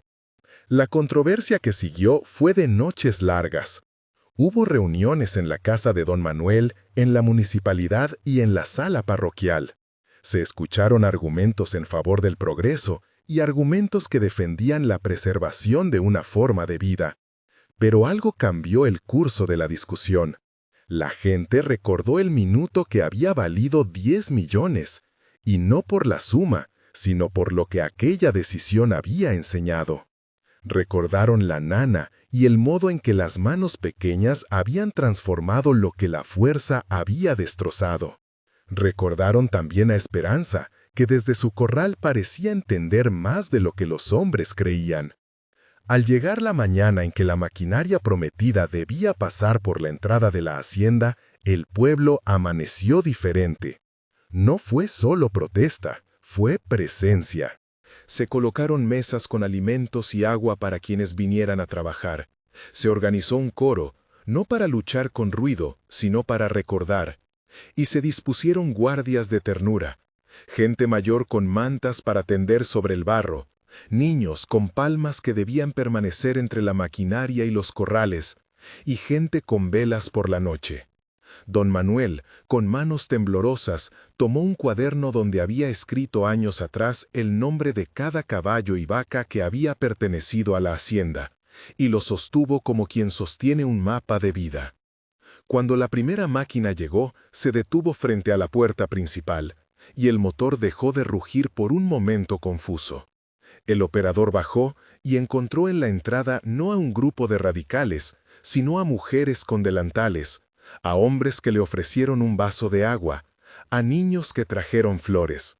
La controversia que siguió fue de noches largas. Hubo reuniones en la casa de don Manuel, en la municipalidad y en la sala parroquial. Se escucharon argumentos en favor del progreso y argumentos que defendían la preservación de una forma de vida. Pero algo cambió el curso de la discusión. La gente recordó el minuto que había valido 10 millones, y no por la suma, sino por lo que aquella decisión había enseñado. Recordaron la nana y el modo en que las manos pequeñas habían transformado lo que la fuerza había destrozado. Recordaron también a Esperanza, que desde su corral parecía entender más de lo que los hombres creían. Al llegar la mañana en que la maquinaria prometida debía pasar por la entrada de la hacienda, el pueblo amaneció diferente. No fue solo protesta, fue presencia. Se colocaron mesas con alimentos y agua para quienes vinieran a trabajar. Se organizó un coro, no para luchar con ruido, sino para recordar. Y se dispusieron guardias de ternura, gente mayor con mantas para tender sobre el barro, niños con palmas que debían permanecer entre la maquinaria y los corrales, y gente con velas por la noche. Don Manuel, con manos temblorosas, tomó un cuaderno donde había escrito años atrás el nombre de cada caballo y vaca que había pertenecido a la hacienda, y lo sostuvo como quien sostiene un mapa de vida. Cuando la primera máquina llegó, se detuvo frente a la puerta principal, y el motor dejó de rugir por un momento confuso. El operador bajó y encontró en la entrada no a un grupo de radicales, sino a mujeres con delantales, a hombres que le ofrecieron un vaso de agua, a niños que trajeron flores.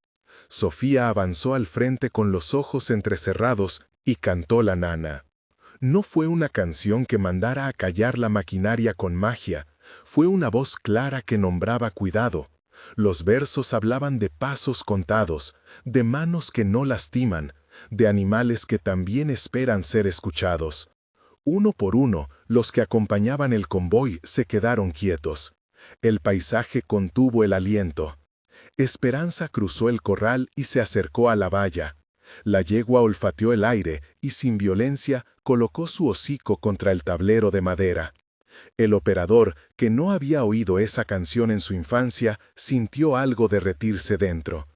Sofía avanzó al frente con los ojos entrecerrados y cantó la nana. No fue una canción que mandara a callar la maquinaria con magia, fue una voz clara que nombraba cuidado. Los versos hablaban de pasos contados, de manos que no lastiman, de animales que también esperan ser escuchados. Uno por uno, los que acompañaban el convoy se quedaron quietos. El paisaje contuvo el aliento. Esperanza cruzó el corral y se acercó a la valla. La yegua olfateó el aire y, sin violencia, colocó su hocico contra el tablero de madera. El operador, que no había oído esa canción en su infancia, sintió algo derretirse dentro.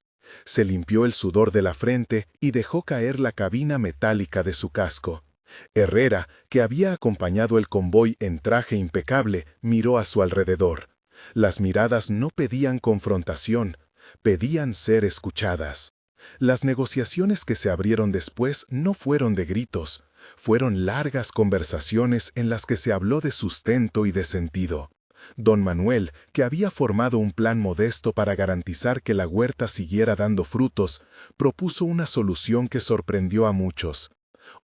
Se limpió el sudor de la frente y dejó caer la cabina metálica de su casco. Herrera, que había acompañado el convoy en traje impecable, miró a su alrededor. Las miradas no pedían confrontación, pedían ser escuchadas. Las negociaciones que se abrieron después no fueron de gritos, fueron largas conversaciones en las que se habló de sustento y de sentido. Don Manuel, que había formado un plan modesto para garantizar que la huerta siguiera dando frutos, propuso una solución que sorprendió a muchos.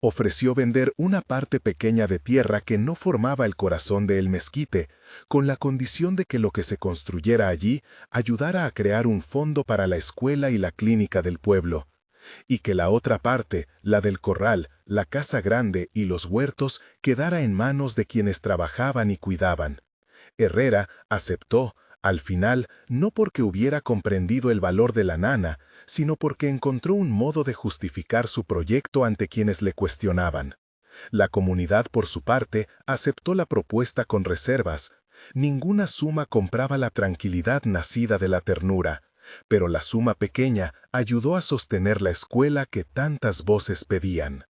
Ofreció vender una parte pequeña de tierra que no formaba el corazón de El Mezquite, con la condición de que lo que se construyera allí ayudara a crear un fondo para la escuela y la clínica del pueblo, y que la otra parte, la del corral, la casa grande y los huertos, quedara en manos de quienes trabajaban y cuidaban. Herrera aceptó, Al final, no porque hubiera comprendido el valor de la nana, sino porque encontró un modo de justificar su proyecto ante quienes le cuestionaban. La comunidad, por su parte, aceptó la propuesta con reservas. Ninguna suma compraba la tranquilidad nacida de la ternura, pero la suma pequeña ayudó a sostener la escuela que tantas voces pedían.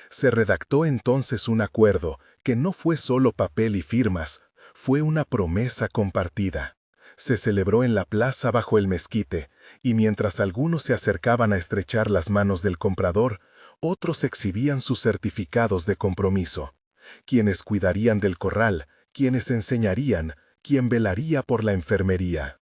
Se redactó entonces un acuerdo que no fue solo papel y firmas, fue una promesa compartida. Se celebró en la plaza bajo el mezquite, y mientras algunos se acercaban a estrechar las manos del comprador, otros exhibían sus certificados de compromiso. Quienes cuidarían del corral, quienes enseñarían, quien velaría por la enfermería.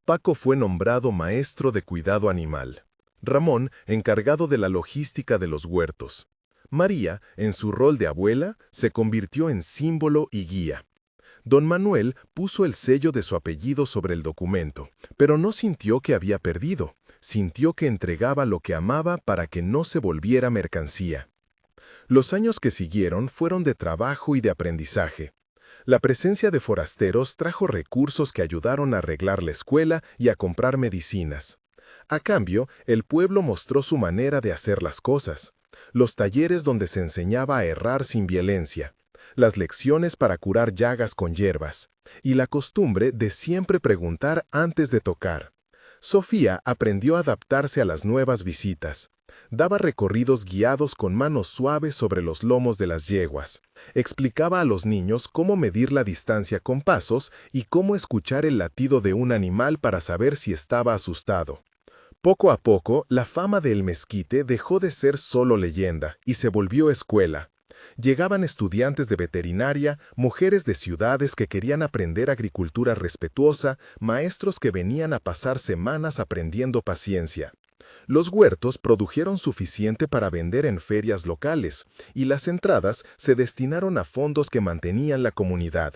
Paco fue nombrado maestro de cuidado animal. Ramón, encargado de la logística de los huertos. María, en su rol de abuela, se convirtió en símbolo y guía. Don Manuel puso el sello de su apellido sobre el documento, pero no sintió que había perdido, sintió que entregaba lo que amaba para que no se volviera mercancía. Los años que siguieron fueron de trabajo y de aprendizaje. La presencia de forasteros trajo recursos que ayudaron a arreglar la escuela y a comprar medicinas. A cambio, el pueblo mostró su manera de hacer las cosas. Los talleres donde se enseñaba a errar sin violencia, las lecciones para curar llagas con hierbas, y la costumbre de siempre preguntar antes de tocar. Sofía aprendió a adaptarse a las nuevas visitas. Daba recorridos guiados con manos suaves sobre los lomos de las yeguas. Explicaba a los niños cómo medir la distancia con pasos y cómo escuchar el latido de un animal para saber si estaba asustado. Poco a poco, la fama del mezquite dejó de ser solo leyenda y se volvió escuela. Llegaban estudiantes de veterinaria, mujeres de ciudades que querían aprender agricultura respetuosa, maestros que venían a pasar semanas aprendiendo paciencia. Los huertos produjeron suficiente para vender en ferias locales, y las entradas se destinaron a fondos que mantenían la comunidad.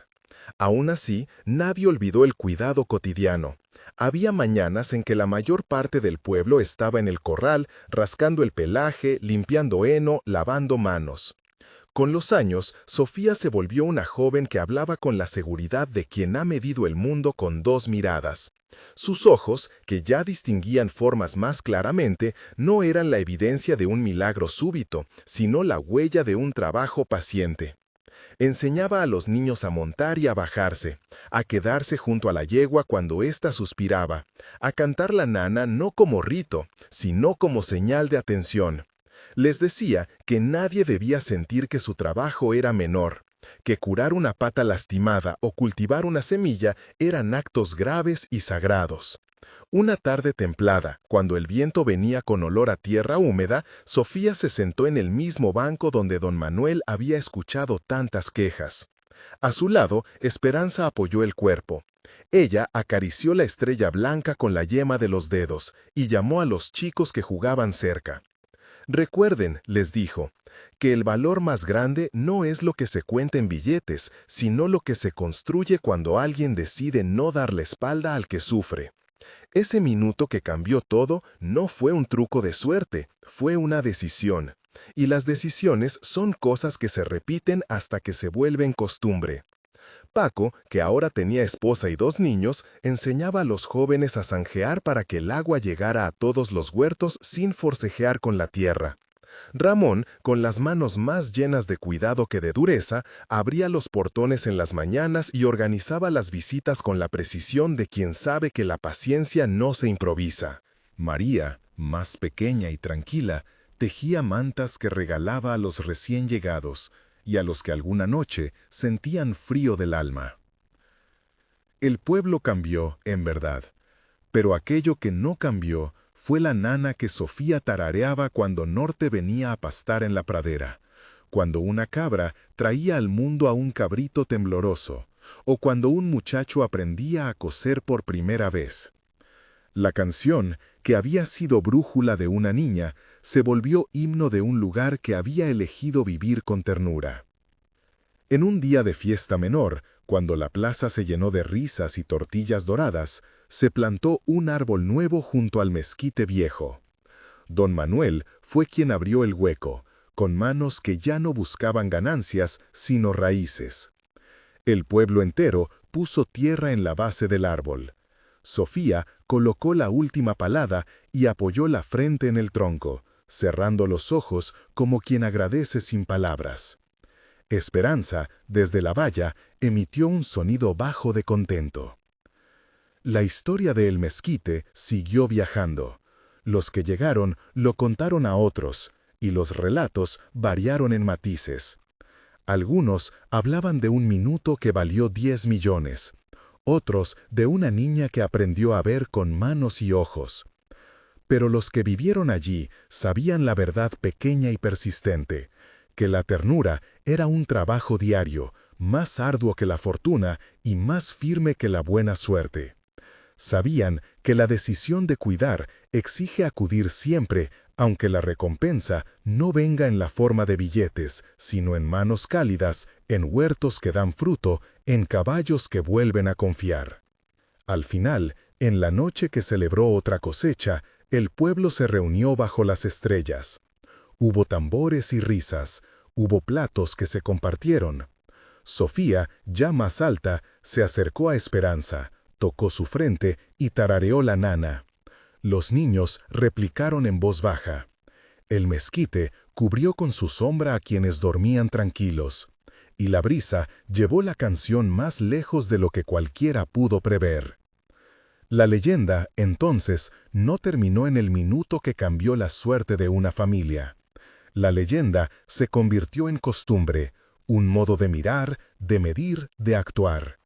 Aún así, nadie olvidó el cuidado cotidiano. Había mañanas en que la mayor parte del pueblo estaba en el corral, rascando el pelaje, limpiando heno, lavando manos. Con los años, Sofía se volvió una joven que hablaba con la seguridad de quien ha medido el mundo con dos miradas. Sus ojos, que ya distinguían formas más claramente, no eran la evidencia de un milagro súbito, sino la huella de un trabajo paciente. Enseñaba a los niños a montar y a bajarse, a quedarse junto a la yegua cuando ésta suspiraba, a cantar la nana no como rito, sino como señal de atención. Les decía que nadie debía sentir que su trabajo era menor, que curar una pata lastimada o cultivar una semilla eran actos graves y sagrados. Una tarde templada, cuando el viento venía con olor a tierra húmeda, Sofía se sentó en el mismo banco donde don Manuel había escuchado tantas quejas. A su lado, Esperanza apoyó el cuerpo. Ella acarició la estrella blanca con la yema de los dedos y llamó a los chicos que jugaban cerca. Recuerden, les dijo, que el valor más grande no es lo que se cuenta en billetes, sino lo que se construye cuando alguien decide no dar la espalda al que sufre. Ese minuto que cambió todo no fue un truco de suerte, fue una decisión. Y las decisiones son cosas que se repiten hasta que se vuelven costumbre. Paco, que ahora tenía esposa y dos niños, enseñaba a los jóvenes a zanjear para que el agua llegara a todos los huertos sin forcejear con la tierra. Ramón, con las manos más llenas de cuidado que de dureza, abría los portones en las mañanas y organizaba las visitas con la precisión de quien sabe que la paciencia no se improvisa. María, más pequeña y tranquila, tejía mantas que regalaba a los recién llegados y a los que alguna noche sentían frío del alma. El pueblo cambió, en verdad, pero aquello que no cambió fue la nana que Sofía tarareaba cuando Norte venía a pastar en la pradera, cuando una cabra traía al mundo a un cabrito tembloroso, o cuando un muchacho aprendía a coser por primera vez. La canción, que había sido brújula de una niña, se volvió himno de un lugar que había elegido vivir con ternura. En un día de fiesta menor, cuando la plaza se llenó de risas y tortillas doradas, se plantó un árbol nuevo junto al mezquite viejo. Don Manuel fue quien abrió el hueco, con manos que ya no buscaban ganancias, sino raíces. El pueblo entero puso tierra en la base del árbol. Sofía colocó la última palada y apoyó la frente en el tronco, cerrando los ojos como quien agradece sin palabras. Esperanza, desde la valla, emitió un sonido bajo de contento. La historia de El Mezquite siguió viajando. Los que llegaron lo contaron a otros, y los relatos variaron en matices. Algunos hablaban de un minuto que valió 10 millones, otros de una niña que aprendió a ver con manos y ojos. Pero los que vivieron allí sabían la verdad pequeña y persistente, que la ternura era un trabajo diario, más arduo que la fortuna y más firme que la buena suerte. Sabían que la decisión de cuidar exige acudir siempre, aunque la recompensa no venga en la forma de billetes, sino en manos cálidas, en huertos que dan fruto, en caballos que vuelven a confiar. Al final, en la noche que celebró otra cosecha, el pueblo se reunió bajo las estrellas. Hubo tambores y risas, hubo platos que se compartieron. Sofía, ya más alta, se acercó a Esperanza, tocó su frente y tarareó la nana. Los niños replicaron en voz baja. El mezquite cubrió con su sombra a quienes dormían tranquilos, y la brisa llevó la canción más lejos de lo que cualquiera pudo prever. La leyenda, entonces, no terminó en el minuto que cambió la suerte de una familia. La leyenda se convirtió en costumbre, un modo de mirar, de medir, de actuar.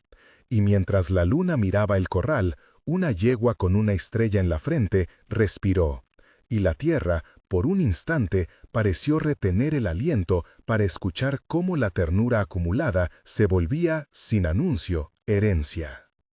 Y mientras la luna miraba el corral, una yegua con una estrella en la frente respiró, y la tierra, por un instante, pareció retener el aliento para escuchar cómo la ternura acumulada se volvía, sin anuncio, herencia.